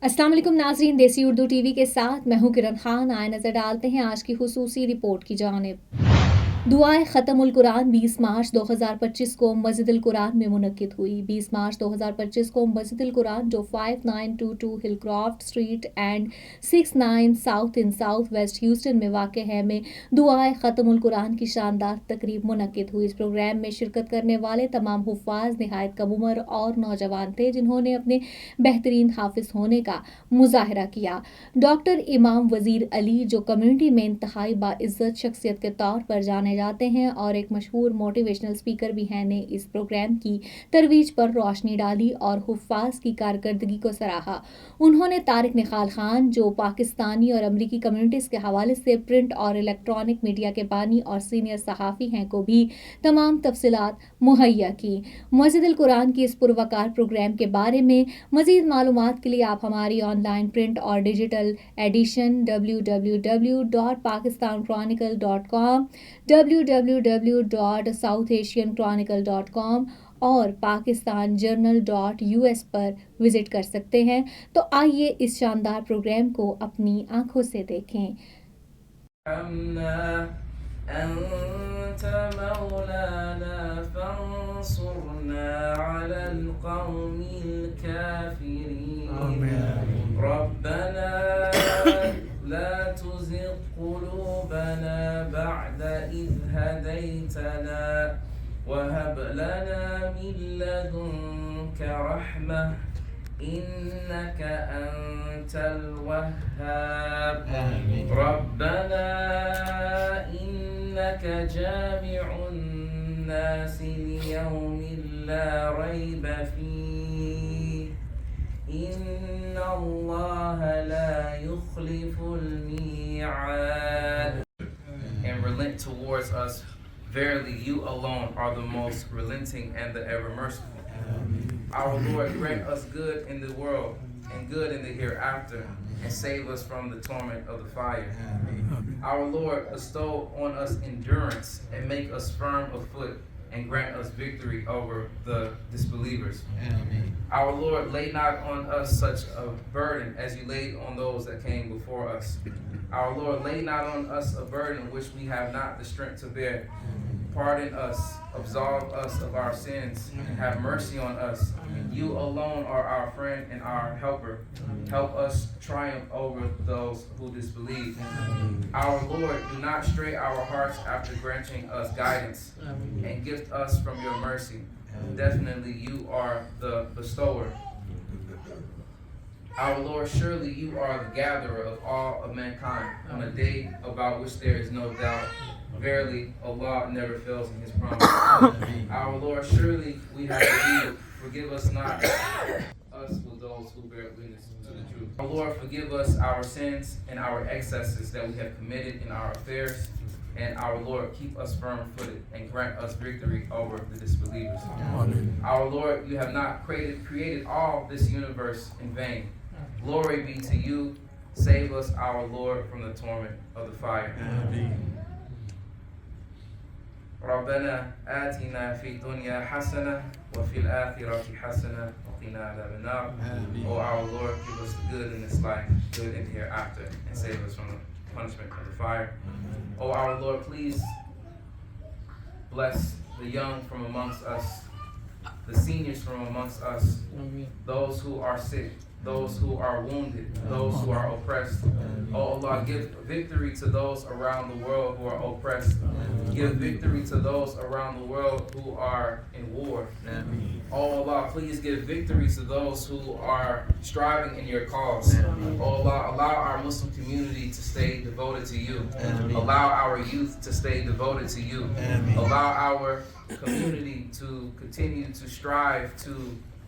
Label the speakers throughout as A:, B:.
A: अस्सलाम वालेकुम नाज़रीन, देसी उर्दू टीवी के साथ मैं हूं किरण खान। आए नज़र डालते हैं आज की खुसूसी रिपोर्ट की जानिब। दुआ-ए-ख़त्मुल कुरान 20 मार्च 2025 को मस्जिद अल कुरान में मुनक्किद हुई। 20 मार्च 2025 को मस्जिद अल कुरान जो 5922 Hillcroft street and 69 south in south west Houston में वाक़ है में दुआ-ए-ख़त्मुल कुरान की शानदार तकरीब मुनक्किद हुई। इस प्रोग्राम में शिरकत करने वाले तमाम हुफ़ाज़ नहायत कम उम्र और नौजवान थे, जिन्होंने अपने बेहतरीन हाफिज होने का मुजाहरा किया। डॉक्टर इमाम वज़ीर अली जो कम्युनिटी में इंतहाई बाइज़्ज़त शख्सियत के तौर पर जाने जाते हैं और एक मशहूर मोटिवेशनल स्पीकर भी हैं, ने इस प्रोग्राम की तरवीज पर रोशनी डाली और हुफ़ाज़ की कारकर्दगी को सराहा। उन्होंने तारिक नेहाल खान जो पाकिस्तानी और अमरीकी कम्युनिटीज़ के हवाले से प्रिंट और इलेक्ट्रॉनिक मीडिया के बानी और सीनियर सहाफ़ी हैं को भी तमाम तफसीलात मुहैया की। मस्जिद अल कुरान की इस पुरवकार प्रोग्राम के बारे में मज़ीद मालूमात के लिए आप हमारी ऑनलाइन प्रिंट और डिजिटल एडिशन www.pakistanchronicle.com, www.southasianchronicle.com और pakistanjournal.us पर विजिट कर सकते हैं। तो आइए इस शानदार प्रोग्राम को अपनी आंखों से देखें।
B: أنت مولانا فانصرنا على القوم الكافرين ربنا لا تزغ قلوبنا بعد إذ هديتنا وهب لنا من لدنك رحمة إنك أنت الوهاب ربنا إنك جامع الناس ليوم لا ريب فيه إن الله لا يخلف الميعاد. And relent towards us. Verily, you alone are the most relenting and the ever merciful. Our Lord, grant us good in the world and good in the hereafter, and save us from the torment of the fire. Our Lord, bestow on us endurance and make us firm of foot, and grant us victory over the disbelievers. Our Lord, lay not on us such a burden as you laid on those that came before us. Our Lord, lay not on us a burden which we have not the strength to bear. Pardon us, absolve us of our sins, and have mercy on us. You alone are our friend and our helper. Help us triumph over those who disbelieve. Our Lord, do not stray our hearts after granting us guidance, and gift us from your mercy. Definitely you are the bestower. Our Lord, surely you are the gatherer of all of mankind on a day about which there is no doubt. Verily, Allah never fails in His promise. Our Lord, surely we have believed. Forgive us not us with those who bear witness to the truth. Our Lord, forgive us our sins and our excesses that we have committed in our affairs. And our Lord, keep us firm-footed and grant us victory over the disbelievers. Amen. Our Lord, you have not created all this universe in vain. Glory be to you. Save us, our Lord, from the torment of the fire. Amen. ربنا آتنا في الدنيا حسنة وفي الآخرة حسنة وقنا عذاب النار. Oh our Lord, give us the good in this life, good in the hereafter, and save us from the punishment of the fire. Oh our Lord, please bless the young from amongst us, the seniors from amongst us, those who are sick, those who are wounded, those who are oppressed. Oh Allah, give victory to those around the world who are oppressed. Give victory to those around the world who are in war. Oh Allah, please give victory to those who are striving in your cause. Oh Allah, allow our Muslim community to stay devoted to you. Allow our youth to stay devoted to you. Allow our community to continue to strive to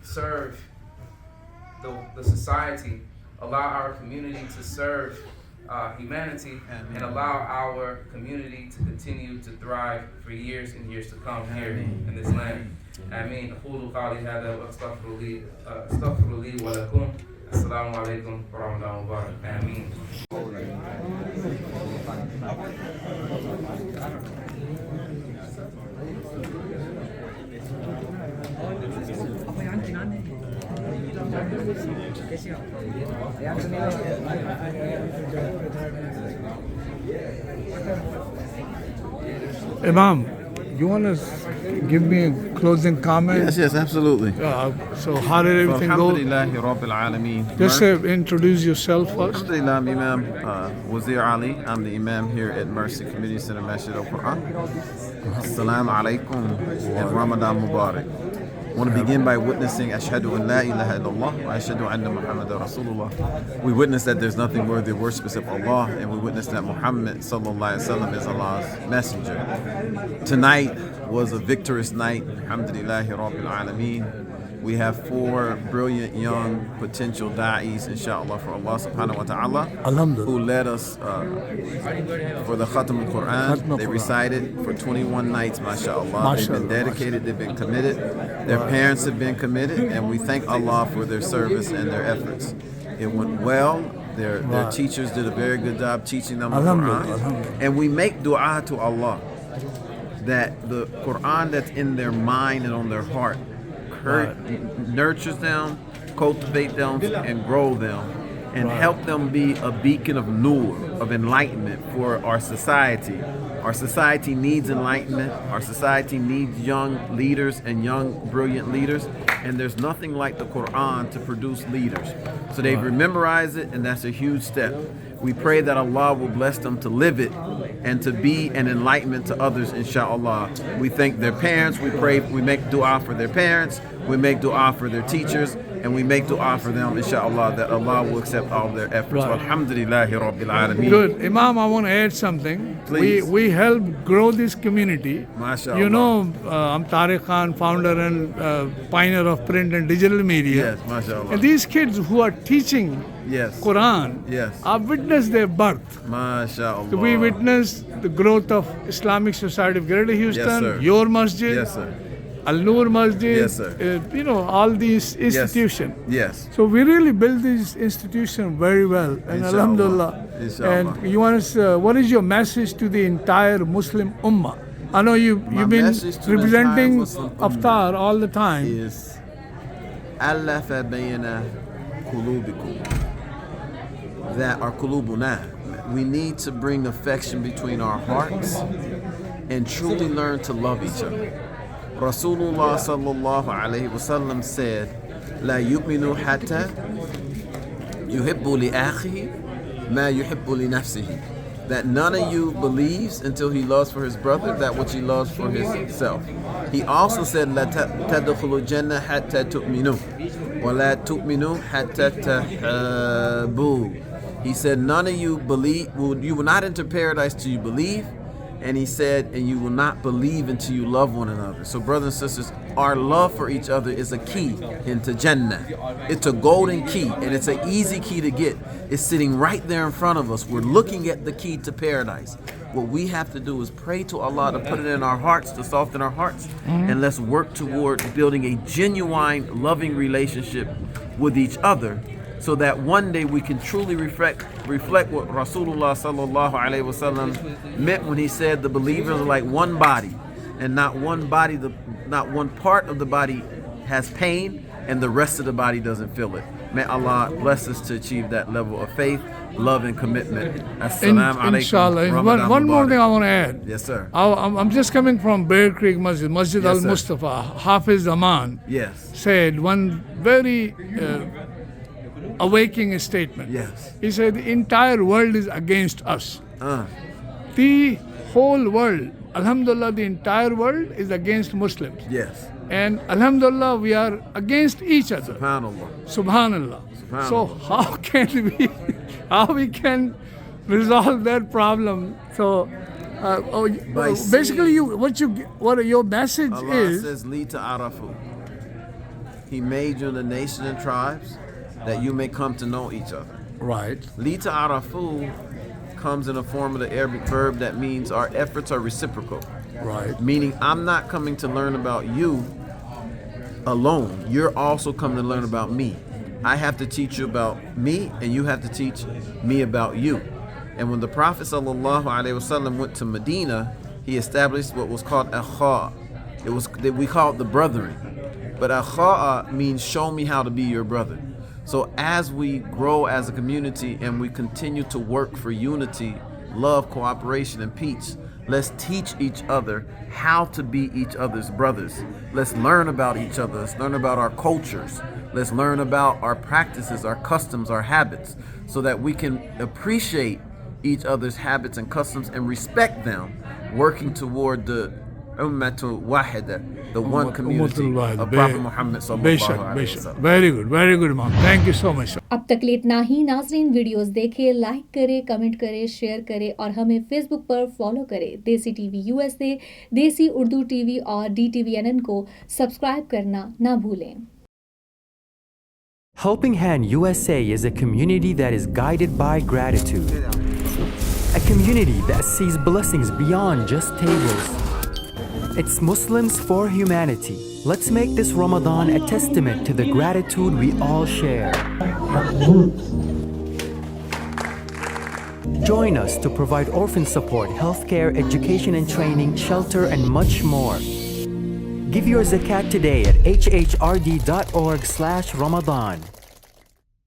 B: serve the society. Allow our community to serve humanity, and allow our community to continue to thrive for years and years to come here in this land. Ameen. أقول قولي هذا وأستغفر لي ولكم. السلام عليكم ورحمة الله وبركاته. آمين.
C: Imam, you want to give me a closing comment?
D: Yes, absolutely.
C: So how did everything go?
D: Alhamdulillahi Rabbil Alameen.
C: Just introduce yourself first.
D: Alhamdulillah, I'm Imam Wazir Ali. I'm the Imam here at Mercy Community Center, Masjid Al Quran. Assalamu alaikum and Ramadan Mubarak. I want to begin by witnessing Ashhadu an la ilaha illallah wa ashhadu anna Muhammadan Rasulullah. We witness that there's nothing worthy of worship except Allah, and we witness that Muhammad sallallahu alaihi wasallam is Allah's messenger. Tonight was a victorious night. Alhamdulillahi Rabbil Alameen. We have 4 brilliant young potential da'is, inshallah, for Allah subhanahu wa ta'ala, who led us for the Khatmul Quran. They recited for 21 nights, MashaAllah. They've been dedicated, they've been committed. Their parents have been committed, and we thank Allah for their service and their efforts. It went well. Their teachers did a very good job teaching them the Quran. And we make dua to Allah that the Quran that's in their mind and on their heart nurtures them, cultivate them, and grow them, and help them be a beacon of nur, of enlightenment for our society. Our society needs enlightenment. Our society needs young leaders and young, brilliant leaders. And there's nothing like the Quran to produce leaders. So they've memorized it, and that's a huge step. We pray that Allah will bless them to live it and to be an enlightenment to others, inshallah. We thank their parents. We pray, we make dua for their parents. We make dua for their teachers. And we make dua for them, inshallah, that Allah will accept all their efforts. Alhamdulillahi Rabbil Alameen.
C: Good. Imam, I want to add something.
D: Please.
C: We help grow this community.
D: MashaAllah.
C: You know, I'm Tariq Khan, founder and pioneer of print and digital media.
D: Yes, MashaAllah.
C: And these kids who are teaching Quran, I've witnessed their birth.
D: MashaAllah.
C: So we witnessed the growth of Islamic Society of Greater Houston, your masjid,
D: Yes, sir.
C: Al-Noor Masjid,
D: Yes, sir.
C: all these institutions.
D: Yes.
C: So we really build this institution very well, and
D: Inshallah.
C: Alhamdulillah.
D: Inshallah.
C: And you want to, what is your message to the entire Muslim Ummah? I know you've been
D: message to the
C: representing
D: entire Muslim Ummah
C: Iftar all the time.
D: Is Allafa bayna qulubikum. That our qulubuna. We need to bring affection between our hearts and truly learn to love each other. Rasulullah sallallahu alayhi wasallam said, "La yu'minu hatta yuhibbu li akhihi ma yuhibbu li nafsihi." That none of you believes until he loves for his brother that which he loves for himself. He also said, "La tadkhulu jannah hatta tu'minu, wa la tu'minu hatta tahabbu." He said, "None of you believe. You will not enter paradise till you believe." And he said, and you will not believe until you love one another. So brothers and sisters, our love for each other is a key into Jannah. It's a golden key, and it's an easy key to get. It's sitting right there in front of us. We're looking at the key to paradise. What we have to do is pray to Allah to put it in our hearts, to soften our hearts, and let's work toward building a genuine, loving relationship with each other, so that one day we can truly reflect what Rasulullah sallallahu alaihi wasallam meant when he said the believers are like one body, and not one part of the body has pain and the rest of the body doesn't feel it. May Allah bless us to achieve that level of faith, love, and commitment. Assalamu alaikum.
C: Inshallah. One more thing I want to add.
D: Yes, sir.
C: I'm just coming from Bear Creek Masjid, Masjid
D: Yes,
C: Al
D: sir.
C: Mustafa. Hafiz Zaman
D: Yes.
C: said one very awakening statement.
D: Yes.
C: He said the entire world is against us. The whole world, alhamdulillah, the entire world is against Muslims.
D: Yes.
C: And alhamdulillah, we are against each other.
D: Subhanallah.
C: Subhanallah. So how we can resolve that problem? So basically, what your message
D: Allah
C: is.
D: says, "Li ta'arafu." He made you in the nation and tribes that you may come to know each other.
C: Right.
D: Li ta'arafu comes in a form of the Arabic verb that means our efforts are reciprocal.
C: Right.
D: Meaning I'm not coming to learn about you alone. You're also coming to learn about me. I have to teach you about me, and you have to teach me about you. And when the Prophet ﷺ went to Medina, he established what was called akha. We call it the brethren. But akha means show me how to be your brother. So as we grow as a community and we continue to work for unity, love, cooperation, and peace, let's teach each other how to be each other's brothers. Let's learn about each other. Let's learn about our cultures. Let's learn about our practices, our customs, our habits, so that we can appreciate each other's habits and customs and respect them, working toward the Ummatul Wahida, the one community of Prophet Muhammad sallallahu alaihi wasallam.
C: Very good, Imam. Thank you so much.
A: अब तक लिए इतना ही। नाज़रीन, videos देखें, like करें, comment करें, share करें और हमें फेसबुक पर फॉलो करें। देसी टीवी यूएसए, देसी उर्दू टीवी और DTVNN को सब्सक्राइब करना ना भूलें।
E: Helping Hand USA is a community that is guided by gratitude. A community that sees blessings beyond just tables. It's Muslims for humanity. Let's make this Ramadan a testament to the gratitude we all share. Join us to provide orphan support, healthcare, education and training, shelter, and much more. Give your zakat today at hhrd.org/Ramadan.